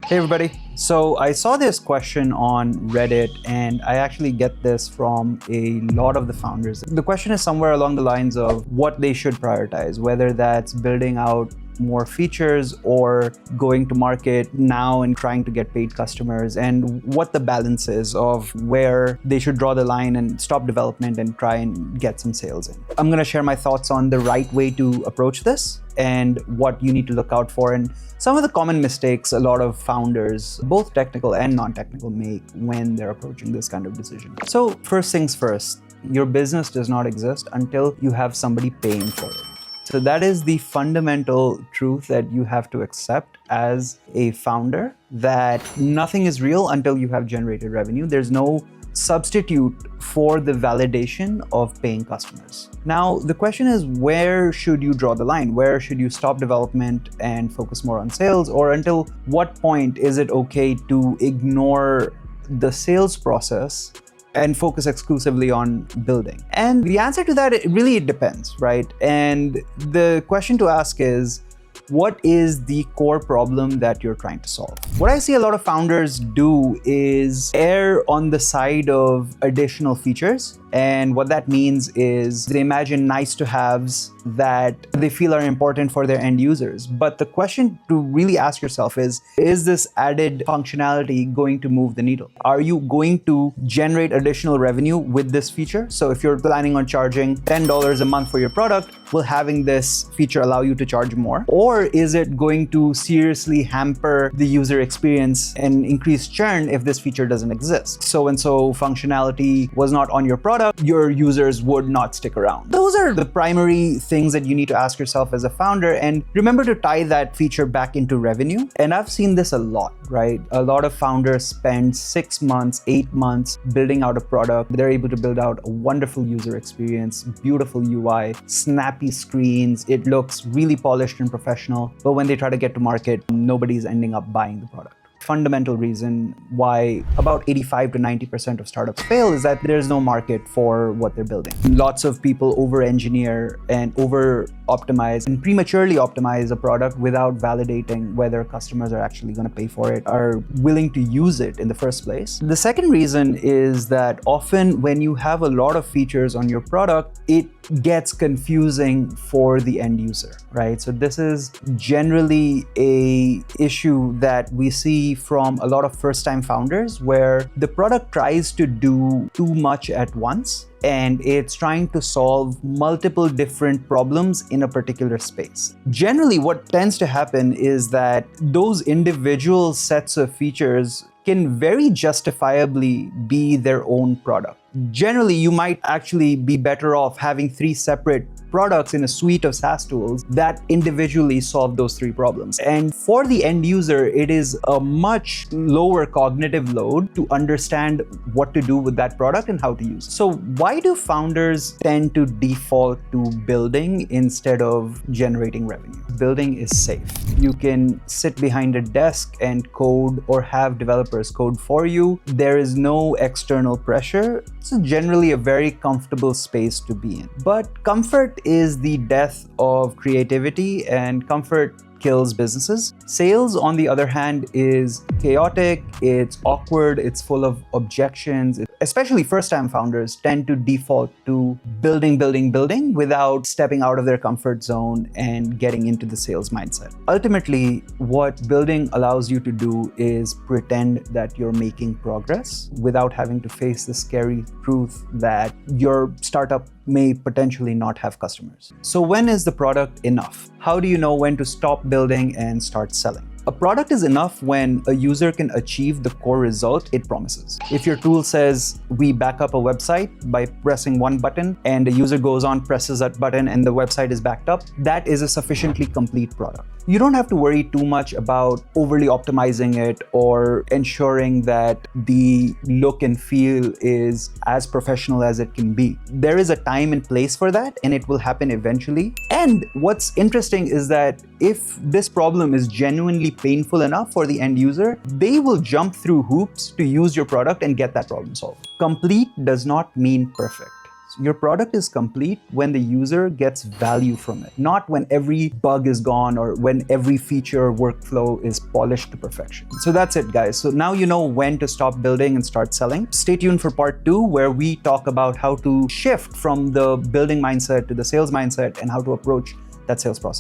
Hey everybody. So I saw this question on Reddit and I actually get this from a lot of the founders. The question is somewhere along the lines of what they should prioritize, whether that's building out more features or going to market now and trying to get paid customers, and what the balance is of where they should draw the line and stop development and try and get some sales in. I'm going to share my thoughts on the right way to approach this and what you need to look out for, and some of the common mistakes a lot of founders, both technical and non-technical, make when they're approaching this kind of decision. So first things first, your business does not exist until you have somebody paying for it. So that is the fundamental truth that you have to accept as a founder, that nothing is real until you have generated revenue. There's no substitute for the validation of paying customers. Now, the question is, where should you draw the line? Where should you stop development and focus more on sales? Or until what point is it okay to ignore the sales process and focus exclusively on building? And the answer to that, it depends, right? And the question to ask is, what is the core problem that you're trying to solve? What I see a lot of founders do is err on the side of additional features. And what that means is they imagine nice to haves that they feel are important for their end users. But the question to really ask yourself is this added functionality going to move the needle? Are you going to generate additional revenue with this feature? So if you're planning on charging $10 a month for your product, will having this feature allow you to charge more? Or is it going to seriously hamper the user experience and increase churn if this feature doesn't exist? So-and-so functionality was not on your product, your users would not stick around. Those are the primary things that you need to ask yourself as a founder, and remember to tie that feature back into revenue. And I've seen this a lot, right? A lot of founders spend 6 months, 8 months building out a product. They're able to build out a wonderful user experience, beautiful UI, snappy screens. It looks really polished and professional. But when they try to get to market, nobody's ending up buying the product. Fundamental reason why about 85 to 90% of startups fail is that there's no market for what they're building. Lots of people over-engineer and over-optimize and prematurely optimize a product without validating whether customers are actually going to pay for it, are willing to use it in the first place. The second reason is that often when you have a lot of features on your product, it gets confusing for the end user, right? So this is generally an issue that we see from a lot of first-time founders, where the product tries to do too much at once and it's trying to solve multiple different problems in a particular space. Generally, what tends to happen is that those individual sets of features can very justifiably be their own product. Generally, you might actually be better off having 3 separate products in a suite of SaaS tools that individually solve those 3 problems. And for the end user, it is a much lower cognitive load to understand what to do with that product and how to use it. So why do founders tend to default to building instead of generating revenue? Building is safe. You can sit behind a desk and code or have developers code for you. There is no external pressure. It's generally a very comfortable space to be in. But comfort is the death of creativity, and comfort kills businesses. Sales, on the other hand, is chaotic, it's awkward, it's full of objections. Especially first-time founders tend to default to building without stepping out of their comfort zone and getting into the sales mindset. Ultimately, what building allows you to do is pretend that you're making progress without having to face the scary truth that your startup may potentially not have customers. So when is the product enough? How do you know when to stop building and start selling? A product is enough when a user can achieve the core result it promises. If your tool says we back up a website by pressing one button and the user goes on, presses that button and the website is backed up, that is a sufficiently complete product. You don't have to worry too much about overly optimizing it or ensuring that the look and feel is as professional as it can be. There is a time and place for that, and it will happen eventually. And what's interesting is that if this problem is genuinely painful enough for the end user, they will jump through hoops to use your product and get that problem solved. Complete does not mean perfect. Your product is complete when the user gets value from it, not when every bug is gone or when every feature or workflow is polished to perfection. So that's it, guys. So now you know when to stop building and start selling. Stay tuned for part 2, where we talk about how to shift from the building mindset to the sales mindset and how to approach that sales process.